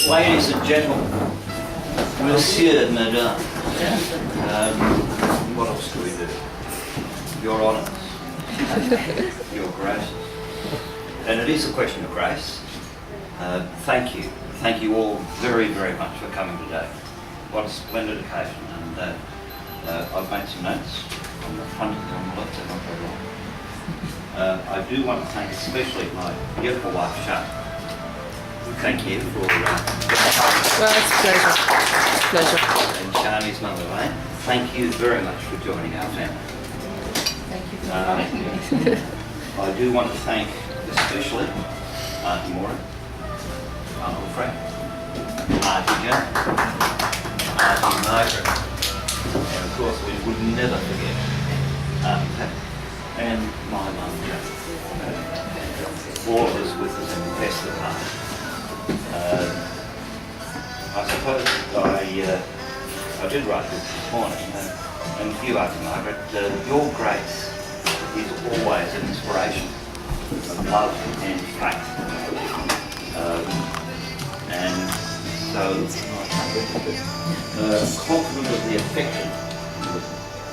Ladies and gentlemen, Monsieur, Madame, what else do we do? Your honours, your graces, and it is a question of grace. Thank you all very, very much for coming today. What a splendid occasion, and I've made some notes on the front and on the left, they're not very long. I do want to thank especially my beautiful wife, Sharon. Thank you for well, it's a pleasure. It's a pleasure. And Shani's mother, Elaine. Thank you very much for joining our family. Thank you for inviting me. I do want to thank especially Auntie Maureen, Uncle Frank, Auntie Joan, Auntie Margaret, and of course we would never forget Auntie Pat and my mum Jo. All of us with us in the best of heart. I suppose I did write this morning, and to you, Auntie Margaret, your grace is always an inspiration of love and faith. And so, confident of the affection and the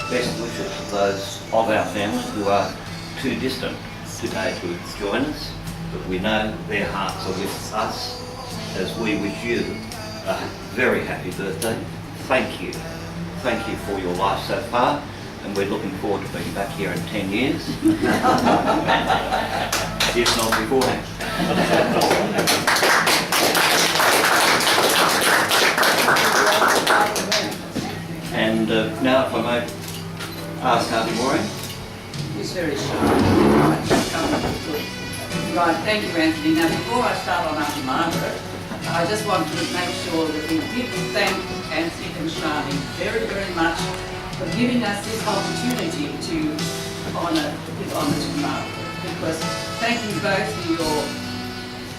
best wishes of those of our families who are too distant today to join us, but we know their hearts are with us as we wish you a very happy birthday. Thank you. Thank you for your life so far, and we're looking forward to being back here in 10 years. If not beforehand. And now if I may ask Auntie Maureen. It's very shy. Right, thank you, Anthony. Now, before I start on Auntie Margaret, I just want to make sure that we did thank Anthony and Shani very, very much for giving us this opportunity to give honour to Margaret. Because thank you both for your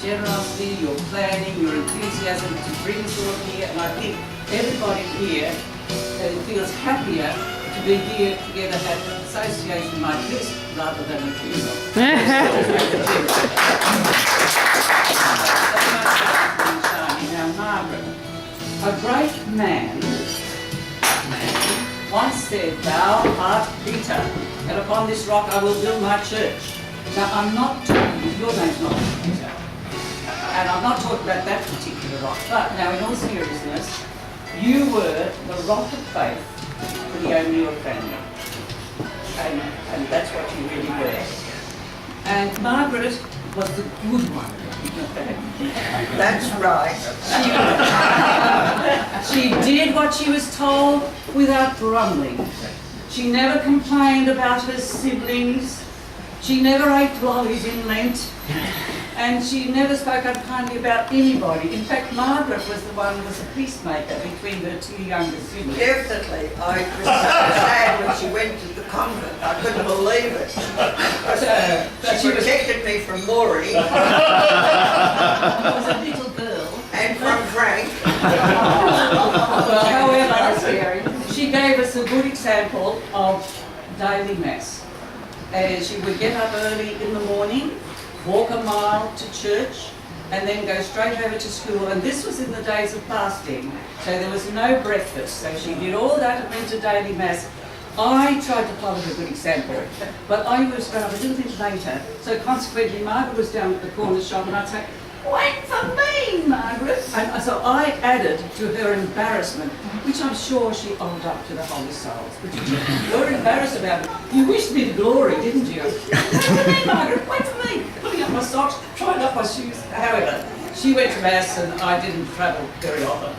generosity, your planning, your enthusiasm to bring us all here. And I think everybody here feels happier to be here together at an association like this rather than a funeral. Now, Margaret, a great man once said, "Thou art Peter, and upon this rock I will build my church." Now, I'm not talking, your name's not Peter, and I'm not talking about that particular rock, but now in all seriousness, you were the rock of faith for the O'Neil family, and that's what you really were. And Margaret was the good one. That's right. She did what she was told without grumbling. She never complained about her siblings. She never ate lollies in Lent. And she never spoke unkindly about anybody. In fact, Margaret was the one who was a peacemaker between her two younger siblings. Definitely. I was so sad when she went to the convent. I couldn't believe it. She protected me from Maureen. She was a little girl. And from Frank. Well, however, she gave us a good example of daily mass. And she would get up early in the morning, walk a mile to church, and then go straight over to school. And this was in the days of fasting, so there was no breakfast. So she did all that and went to daily mass. I tried to follow her good example, but I was going up a little bit later. So consequently, Margaret was down at the corner shop, and I'd say, "Wait for me, Margaret." And so I added to her embarrassment, which I'm sure she owed up to the Holy Souls. But you were embarrassed about it. You wished me the glory, didn't you? "Wait for me, Margaret, wait for me." Putting up my socks, trying up my shoes. However, she went to Mass and I didn't travel very often.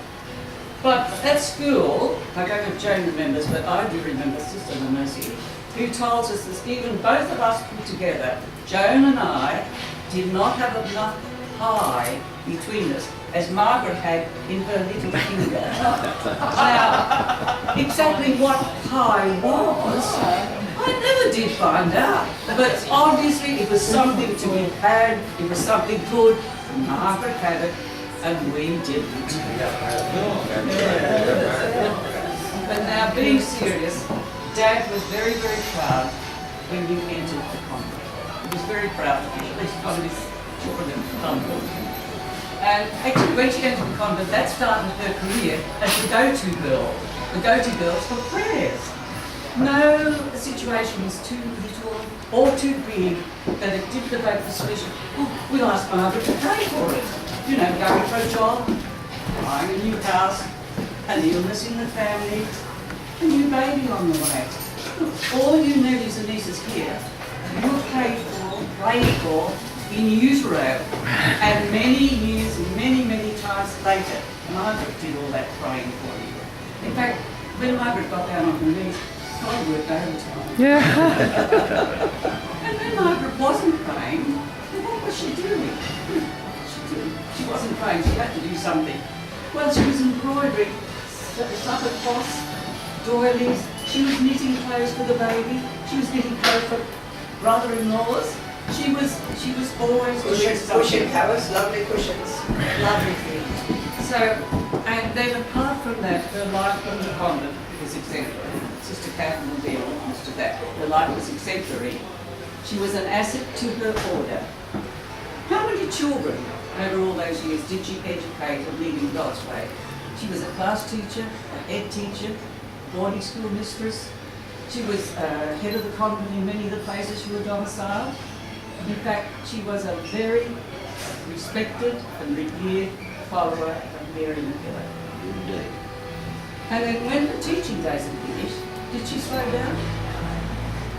But at school, I don't know if Joan remembers, but I do remember Sister Mercy, who told us that even both of us put together, Joan and I, did not have enough pie between us, as Margaret had in her little finger. Now, exactly what pie was, I never did find out. But obviously it was something to be had, it was something good, and Margaret had it, and we didn't. But now, being serious, Dad was very, very proud when we entered the convent. He was very proud of me, at least one of his children had done. And actually, when she went to the convent, that started her career as the go-to girl. The go-to girls for prayers. No situation was too little or too big that it didn't evoke the solution. We'll ask Margaret to pray for it. You know, going for a job, buying a new house, an illness in the family, a new baby on the way. Look, all you nephews and nieces here, you were prayed for in utero, and many years, many times later, Margaret did all that praying for you. In fact, when Margaret got down on her knees, God worked overtime. And when Margaret wasn't praying, what was she doing? She wasn't praying, she had to do something. Well, she was embroidering supper cloths, doilies, she was knitting clothes for the baby, she was knitting clothes for brother-in-laws. She was always doing something. Cushion covers, lovely cushions. Lovely things. So, and then apart from that, her life from the convent was exemplary. Sister Catherine will be honest to that. Her life was exemplary. She was an asset to her order. How many children over all those years did she educate and lead in God's way? She was a class teacher, a head teacher, boarding school mistress. She was head of the convent in many of the places she was domiciled. In fact, she was a very respected and revered follower of Mary McKillop. Indeed. And then when the teaching days had finished, did she slow down?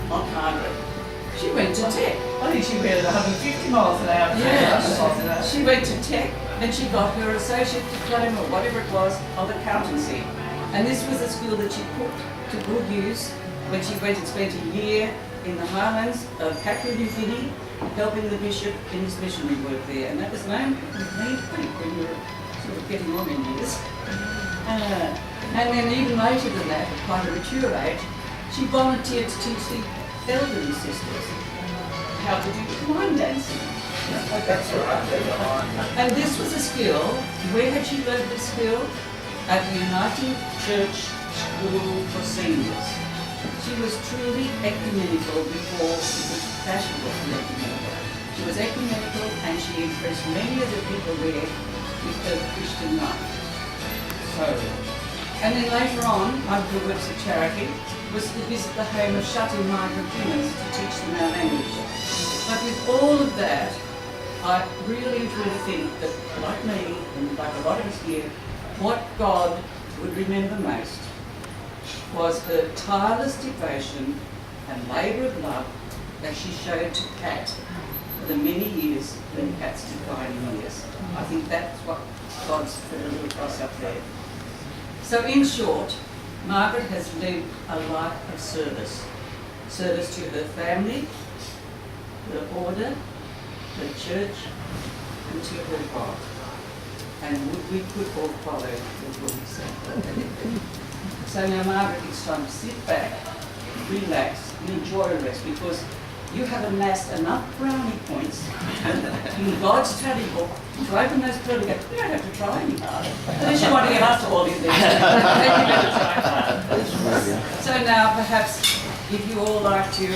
Not Margaret. She went to Tech. I think she went at 150 miles an hour. Yeah, she went to Tech and she got her associate diploma, or whatever it was, of accountancy. And this was a school that she put to good use when she went and spent a year in the highlands of Papua New Guinea, helping the bishop in his missionary work there. And that was known with me, I think, when you were sort of getting on in years. And then even later than that, at quite a mature age, she volunteered to teach the elderly sisters how to do line dancing. That's right. And this was a skill. Where had she learned this skill? At the United Church School for Seniors. She was truly ecumenical before it was fashionable to be ecumenical. She was ecumenical and she impressed many of the people there with her Christian life. So, and then later on, one of her works of charity was to visit the home of shut-in migrant women to teach them our language. But with all of that, I really truly think that, like me, and like a lot of us here, what God would remember most was her tireless devotion and labour of love that she showed to Pat for the many years when Pat's declining years. I think that's what God's put a little cross up there. So in short, Margaret has lived a life of service. Service to her family, her order, her church, and to her God. And we could all follow the good example. So now, Margaret, it's time to sit back, relax, and enjoy a rest, because you have amassed enough brownie points in God's study book to open those pearly gates. You don't have to try any harder. Unless you want to get us all in there. Then you better try hard. So now, perhaps, if you all like to